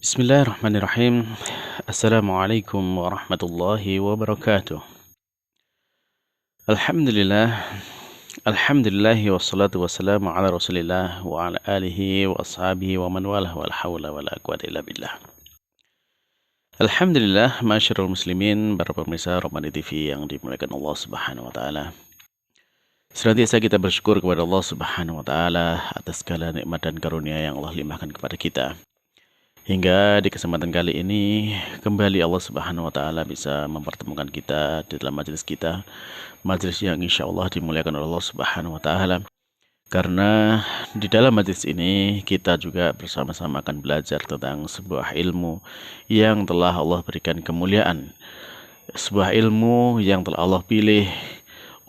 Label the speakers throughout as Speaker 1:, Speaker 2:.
Speaker 1: Bismillahirrahmanirrahim. Assalamualaikum warahmatullahi wabarakatuh. Alhamdulillah. Alhamdulillahi wassalatu wassalamu ala rasulillah wa ala alihi wa ashabihi wa man walah wal hawla wa la quwata illa billah. Alhamdulillah, masyarul muslimin, para pemirsa Ramadhani TV yang dimuliakan Allah Subhanahu wa taala. Senantiasa kita bersyukur kepada Allah Subhanahu wa taala atas segala nikmat dan karunia yang Allah limpahkan kepada kita. Hingga di kesempatan kali ini kembali Allah Subhanahu wa taala bisa mempertemukan kita di dalam majelis kita, majelis yang insya Allah dimuliakan oleh Allah Subhanahu wa taala. Karena di dalam majelis ini kita juga bersama-sama akan belajar tentang sebuah ilmu yang telah Allah berikan kemuliaan. Sebuah ilmu yang telah Allah pilih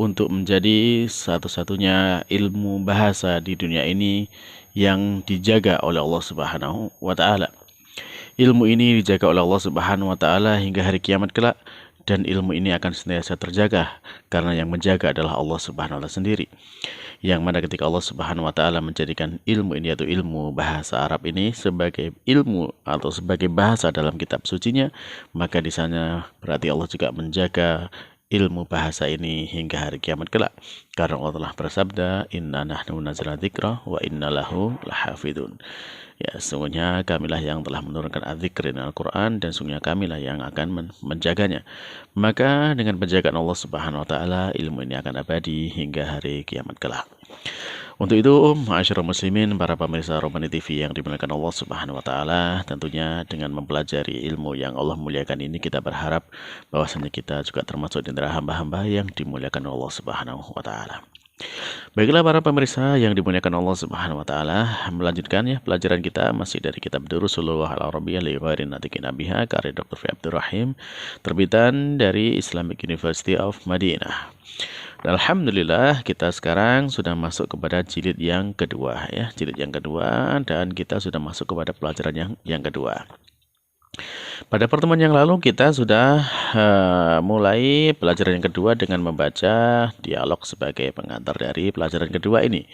Speaker 1: untuk menjadi satu-satunya ilmu bahasa di dunia ini yang dijaga oleh Allah Subhanahu wa taala. Ilmu ini dijaga oleh Allah Subhanahu wa taala hingga hari kiamat kelak, dan ilmu ini akan senantiasa terjaga karena yang menjaga adalah Allah Subhanahu wa taala sendiri. Yang mana ketika Allah Subhanahu wa taala menjadikan ilmu ini, yaitu ilmu bahasa Arab ini, sebagai ilmu atau sebagai bahasa dalam kitab sucinya, maka di sana berarti Allah juga menjaga ilmu bahasa ini hingga hari kiamat kelak. Karena Allah telah bersabda, "Inna nahnu nazzalna dzikra wa inna lahu lahafidun." Ya, sungguhnya kamilah yang telah menurunkan adzikr dan Al-Quran, dan sungguhnya kamilah yang akan menjaganya. Maka dengan penjagaan Allah Subhanahu wa taala, ilmu ini akan abadi hingga hari kiamat kelak. Untuk itu, ma'asyiral muslimin, para pemirsa Ramadhani TV yang dimuliakan Allah Subhanahu wa taala, tentunya dengan mempelajari ilmu yang Allah muliakan ini, kita berharap bahwasanya kita juga termasuk di antara hamba-hamba yang dimuliakan Allah Subhanahu wa taala. Baiklah para pemirsa yang dimuliakan Allah Subhanahu wa taala, melanjutkan ya pelajaran kita masih dari kitab Durusulullah al-Arabiyyah li ghairin natiqin biha karya Dr. Fi Abdurrahim, terbitan dari Islamic University of Madinah. Dan alhamdulillah kita sekarang sudah masuk kepada jilid yang kedua ya, jilid yang kedua, dan kita sudah masuk kepada pelajaran yang kedua. Pada pertemuan yang lalu kita sudah mulai pelajaran yang kedua dengan membaca dialog sebagai pengantar dari pelajaran kedua ini.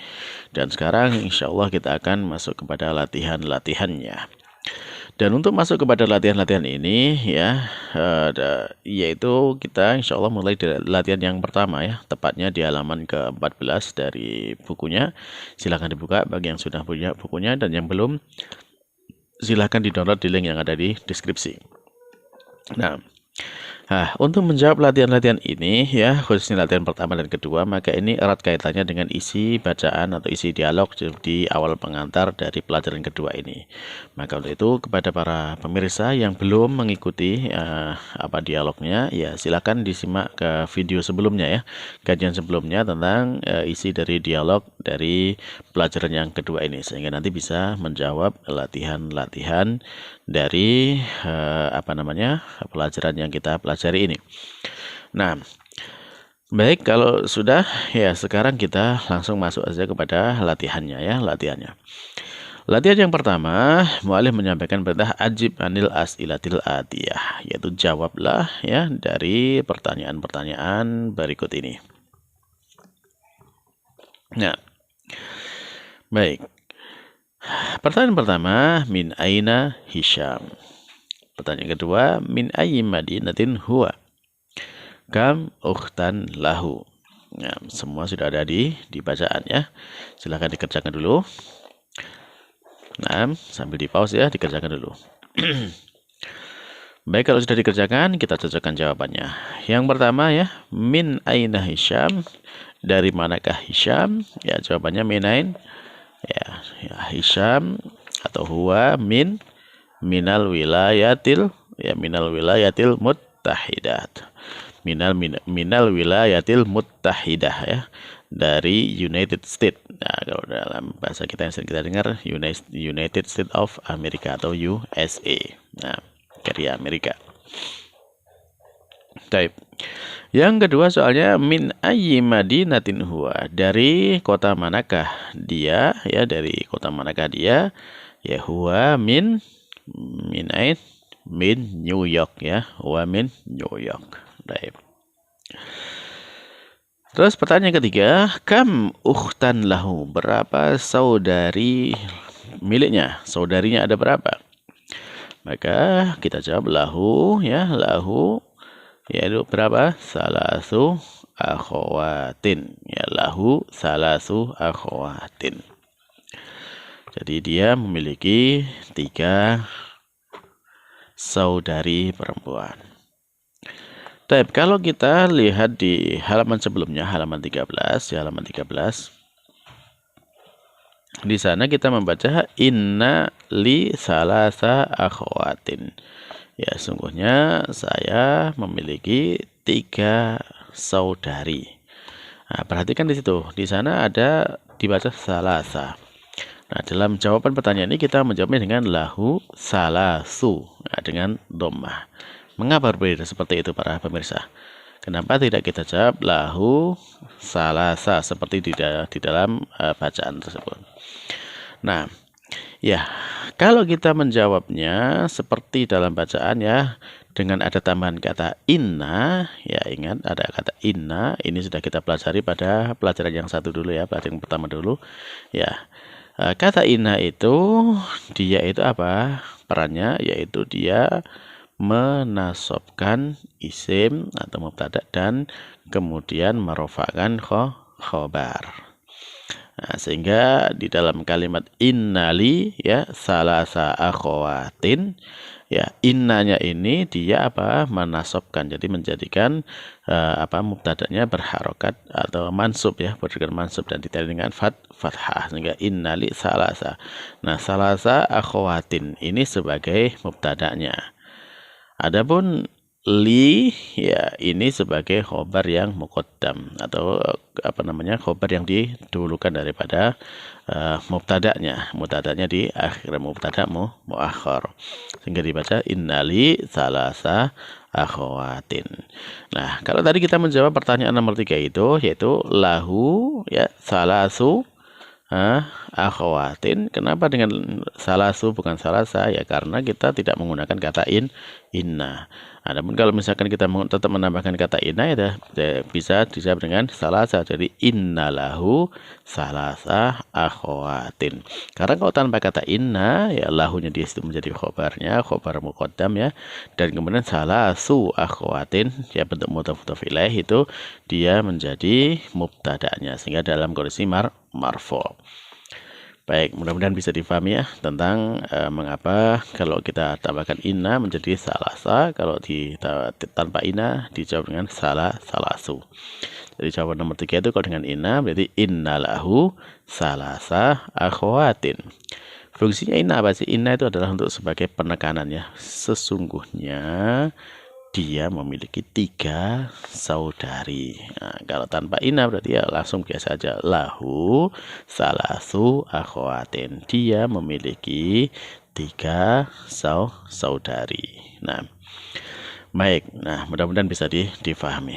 Speaker 1: Dan sekarang insya Allah kita akan masuk kepada latihan-latihannya. Dan untuk masuk kepada latihan-latihan ini ya, yaitu kita insya Allah mulai dari latihan yang pertama ya, tepatnya di halaman ke-14 dari bukunya. Silahkan dibuka bagi yang sudah punya bukunya, dan yang belum silahkan di-download di link yang ada di deskripsi. Nah, untuk menjawab latihan-latihan ini ya, khususnya latihan pertama dan kedua, maka ini erat kaitannya dengan isi bacaan atau isi dialog di awal pengantar dari pelajaran kedua ini. Maka untuk itu kepada para pemirsa yang belum mengikuti dialognya, ya silakan disimak ke video sebelumnya ya, kajian sebelumnya tentang isi dari dialog dari pelajaran yang kedua ini, sehingga nanti bisa menjawab latihan-latihan dari pelajaran yang kita pelajari ini. Nah, baik, kalau sudah ya, sekarang kita langsung masuk aja kepada latihannya ya, latihannya. Latihan yang pertama, mu'alif menyampaikan perintah ajib anil as'ilatil atiyah, yaitu jawablah ya dari pertanyaan-pertanyaan berikut ini. Nah, baik. Pertanyaan pertama, min aina Hisham. Pertanyaan kedua, min ayyi madinatin huwa. Kam ukhtan lahu. Nah, semua sudah ada di bacaan ya. Silahkan dikerjakan dulu. Nah, sambil di pause ya, dikerjakan dulu. Baik, kalau sudah dikerjakan, kita cocokkan jawabannya. Yang pertama ya, min aina Hisham. Dari manakah Hisham? Ya, jawabannya minain. Ya, Hisham atau huwa minal wilayatil muttahidat. Minal wilayatil muttahidah ya, dari United States. Nah, kalau dalam bahasa kita yang sering kita dengar, United States of America atau USA. Nah, dari Amerika. Baik. Yang kedua soalnya, min ayyi madinatin huwa. Dari kota manakah dia ya, dari kota manakah dia? Ya, huwa min New York ya, huwa min New York. Baik. Terus pertanyaan ketiga, kam ukhtan lahu. Berapa saudari miliknya? Saudarinya ada berapa? Maka kita jawab lahu, ya, lahu, yaitu berapa? Salasu akhawatin. Ya, lahu salasu akhawatin. Jadi dia memiliki 3 saudari perempuan. Baik, kalau kita lihat di halaman sebelumnya, halaman 13, ya, halaman 13. Di sana kita membaca inna li salasa akhwatin. Ya, sungguhnya saya memiliki 3 saudari. Nah, perhatikan di situ. Di sana ada dibaca salasa. Nah, dalam jawaban pertanyaan ini kita menjawabnya dengan lahu salasu, nah, dengan dhammah. Mengapa berbeda seperti itu para pemirsa? Kenapa tidak kita jawab lahu salasa seperti di dalam bacaan tersebut? Nah, ya, kalau kita menjawabnya seperti dalam bacaan, ya, dengan ada tambahan kata inna, ya, ingat ada kata inna, ini sudah kita pelajari pada pelajaran yang satu dulu, ya, pelajaran yang pertama dulu, ya. Kata inna itu dia itu apa perannya, yaitu dia menasobkan isim atau mubtada dan kemudian merofakkan khobar. Nah, sehingga di dalam kalimat innali, ya, salasa akhawatin, ya, innanya ini dia apa menasobkan, jadi menjadikan mubtadanya berharokat atau mansub, ya, berdasarkan mansub dan ditandai dengan fathah, sehingga innali salasa. Nah, salasa akhawatin ini sebagai mubtadanya. Adapun li, ya, ini sebagai khobar yang muqaddam atau khobar yang didahulukan daripada mubtadanya. Mubtadanya di akhir, mubtada muakhar, sehingga dibaca innali salasa akhawatin. Nah, kalau tadi kita menjawab pertanyaan nomor 3 itu, yaitu lahu, ya, salasu akhawatin. Kenapa dengan salasu bukan salasa? Ya, karena kita tidak menggunakan kata inna. Adapun kalau misalkan kita tetap menambahkan kata inna, ya, bisa dijawab dengan salasa. Jadi innalahu salasa akhawatin. Karena kalau tanpa kata inna, ya, lahunya di situ menjadi khobarnya, khobar muqaddam, ya, dan kemudian salasu akhawatin, ya, bentuk mudhaf ilaih itu dia menjadi mubtada'nya, sehingga dalam kondisi marfu'. Baik, mudah-mudahan bisa difahami, ya, tentang mengapa kalau kita tambahkan inna menjadi salasa, kalau tanpa inna dijawab dengan salasu. Jadi jawaban nomor 3 itu kalau dengan inna berarti innalahu salasa akhwatin. Fungsinya inna apa sih? Inna itu adalah untuk sebagai penekanan, ya. Sesungguhnya dia memiliki 3 saudari. Nah, kalau tanpa inna berarti ya langsung biasa aja, lahu salasu akhwatin. Dia memiliki 3 saudari. Nah, baik. Nah, mudah-mudahan bisa difahami.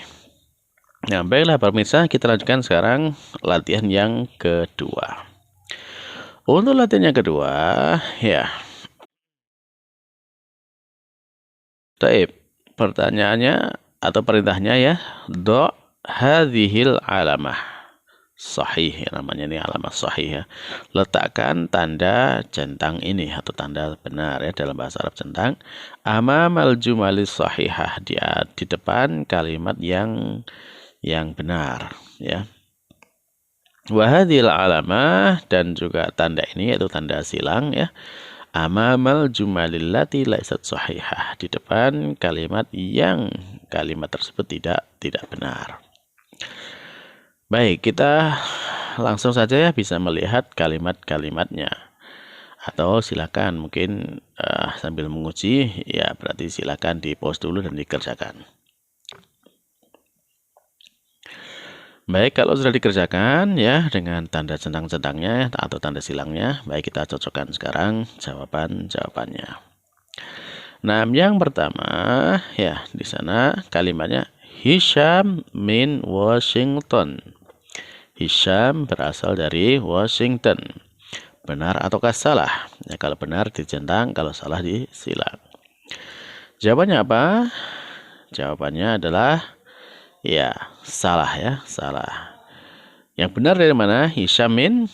Speaker 1: Nah, baiklah pemirsa, kita lanjutkan sekarang latihan yang kedua. Untuk latihan yang kedua, ya. Taib. Pertanyaannya atau perintahnya, ya, do hadhil alamah sahih, ya, namanya ini alamah sahih, ya. Letakkan tanda centang ini atau tanda benar, ya, dalam bahasa Arab centang amamal jumalis sahihah, di depan kalimat yang benar, ya. Wa hadhil alamah, dan juga tanda ini yaitu tanda silang, ya, amamal jumalil lati laisat sahihah, di depan kalimat yang kalimat tersebut tidak benar. Baik, kita langsung saja, ya, bisa melihat kalimat-kalimatnya, atau silakan mungkin sambil menguji, ya, berarti silakan di pause dulu dan dikerjakan. Baik, kalau sudah dikerjakan, ya, dengan tanda centang-centangnya atau tanda silangnya, baik, kita cocokkan sekarang jawabannya. Nah, yang pertama, ya, di sana kalimatnya Hisham min Washington. Hisham berasal dari Washington. Benar ataukah salah? Ya, kalau benar dicentang, kalau salah disilang. Jawabannya apa? Jawabannya adalah, ya, salah, ya, salah. Yang benar dari mana? Hisham min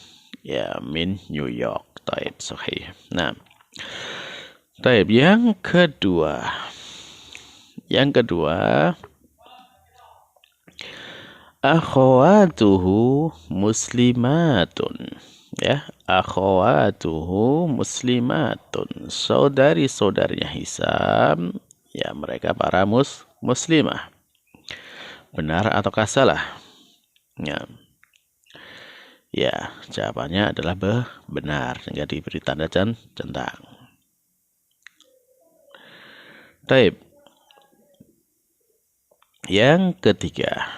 Speaker 1: New York. Taib, sahih. Nah, Baik, yang kedua. Akhawatuhu muslimatun. Ya, akhawatuhu muslimatun. Saudari-saudarinya Hisam, ya mereka para muslimah. Benar ataukah salah? Ya, jawabannya adalah benar. Sehingga diberi tanda centang. Baik. Yang ketiga.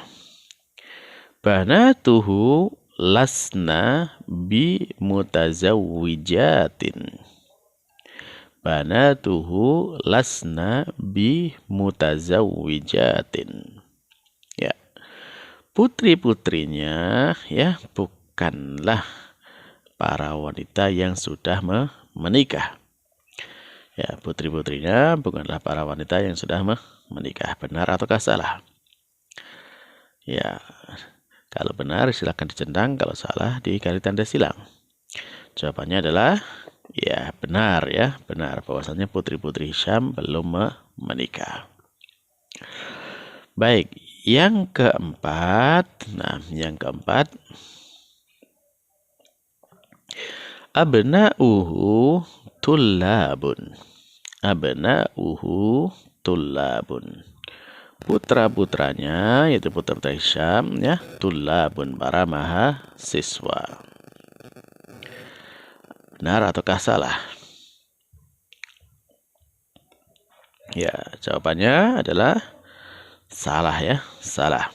Speaker 1: Banatuhu lasna bi mutazawwijatin. Banatuhu lasna bi mutazawwijatin. Ya. Putri-putrinya ya bukanlah para wanita yang sudah menikah. Ya, putri-putrinya bukanlah para wanita yang sudah menikah. Benar ataukah salah? Ya, kalau benar silakan dicentang, kalau salah dikali tanda silang. Jawabannya adalah ya benar, bahwasanya putri-putri Hisham belum menikah. Baik, yang keempat. Nah, yang keempat. Abna'uhu tullabun. Abna'uhu tullabun. Putra-putranya yaitu putra Hisham ya, tullabun para mahasiswa. Benar ataukah salah? Ya, jawabannya adalah salah ya, salah.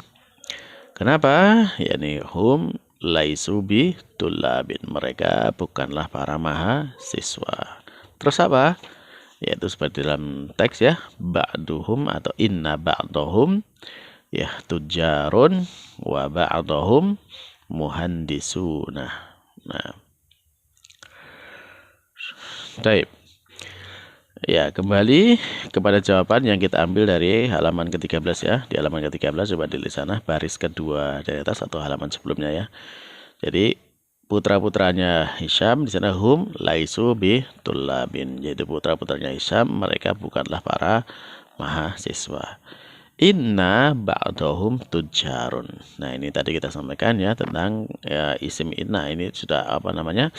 Speaker 1: Kenapa? Yani hum laisu bi tullabin. Mereka bukanlah para mahasiswa. Terus apa? Yaitu seperti dalam teks ya, ba'duhum atau inna ba'dahum ya tujarun wa ba'dahum muhandisuna. Nah. Baik. Ya, kembali kepada jawaban yang kita ambil dari halaman ke-13 ya. Di halaman ke-13 coba di sana baris kedua dari atas atau halaman sebelumnya ya. Jadi putra-putranya Hisham di sana hum laisu bi tullabin, yaitu putra-putranya Hisham mereka bukanlah para mahasiswa. Inna ba'dahum tujarun. Nah, ini tadi kita sampaikan ya tentang ya, isim inna ini sudah apa namanya?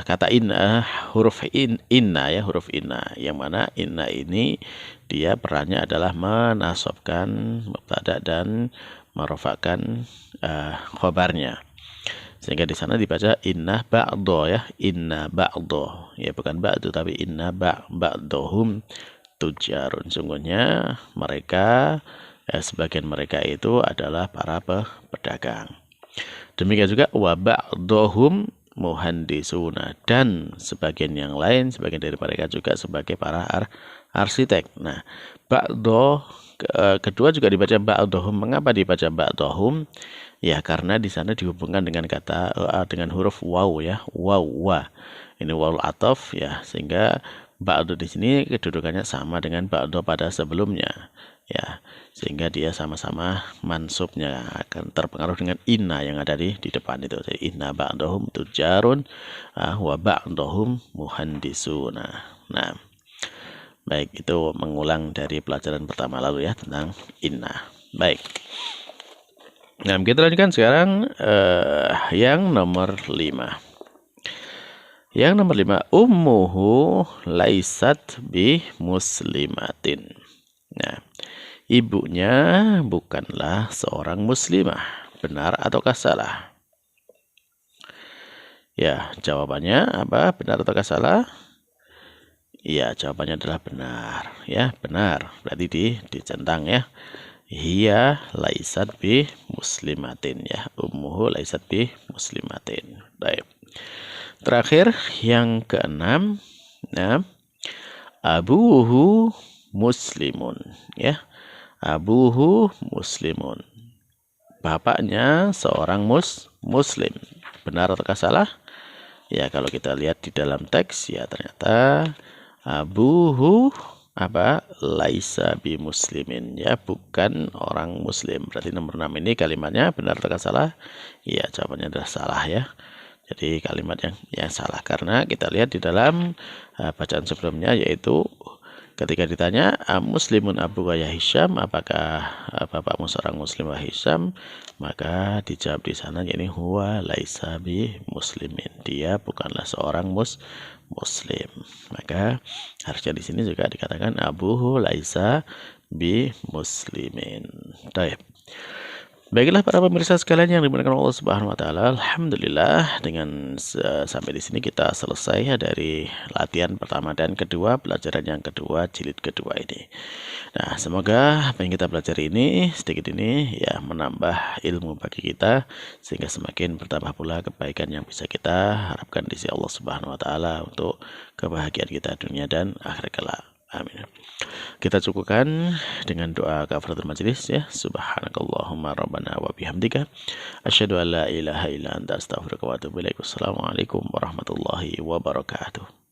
Speaker 1: Kata inna, huruf inna ya, huruf inna. Yang mana inna ini dia perannya adalah menasabkan mubtada dan merofakkan khobarnya. Sehingga di sana dibaca inna ba'do ya, inna ba'do. Ya bukan ba'du tapi inna ba'dohum tujarun. Sungguhnya mereka sebagian mereka itu adalah para pedagang. Demikian juga wa ba'dohum muhandisuna, dan sebagian yang lain, sebagian dari mereka juga sebagai para arsitek. Nah, ba'do kedua juga dibaca ba'dohum. Mengapa dibaca ba'dohum? Ya karena di sana dihubungkan dengan kata dengan huruf waw ya, waw wa. Ini waw ataf ya, sehingga ba'do di sini kedudukannya sama dengan ba'do pada sebelumnya ya, sehingga dia sama-sama mansubnya akan terpengaruh dengan inna yang ada di depan itu. Jadi inna ba'dohum tujarun wa ba'dohum muhandisuna. Nah, baik, itu mengulang dari pelajaran pertama lalu ya tentang inna. Baik. Nah, kita lanjutkan sekarang yang nomor 5. Yang nomor 5, ummuhu laisat bi muslimatin. Nah, ibunya bukanlah seorang muslimah. Benar ataukah salah? Ya, jawabannya apa? Benar ataukah salah? Ya, jawabannya adalah benar. Ya, benar. Berarti dicentang ya. Hiya laisat bi muslimatin ya. Ummuhu laisat bi muslimatin. Baik. Terakhir yang keenam. Nah, abuhu muslimun ya. Abuhu muslimun. Bapaknya seorang muslim. Benar ataukah salah? Ya, kalau kita lihat di dalam teks ya ternyata abuhu apa? Laisa bi muslimin ya, bukan orang muslim. Berarti nomor 6 ini kalimatnya benar atau salah? Ya, jawabannya adalah salah ya. Jadi kalimat yang salah, karena kita lihat di dalam bacaan sebelumnya, yaitu ketika ditanya muslimun abuka ya Hisham, apakah bapakmu seorang muslim wahai Hisham, maka dijawab di sana yakni huwa laisa bi muslimin, dia bukanlah seorang muslim. Maka harusnya di sini juga dikatakan abuhu laisa bi muslimin. Baik. Baiklah para pemirsa sekalian yang dimuliakan Allah Subhanahu wa taala, alhamdulillah dengan sampai di sini kita selesai dari latihan pertama dan kedua, pelajaran yang kedua, jilid kedua ini. Nah, semoga apa yang kita pelajari ini sedikit ini ya menambah ilmu bagi kita, sehingga semakin bertambah pula kebaikan yang bisa kita harapkan di sisi Allah Subhanahu wa taala untuk kebahagiaan kita dunia dan akhirat kelak. Amin. Kita cukupkan dengan doa kafaratul majelis ya. Subhanakallahumma rabbana wa bihamdika asyhadu an la ilaha illa anta astaghfiruka wa atubu ilaik. Wassalamualaikum warahmatullahi wabarakatuh.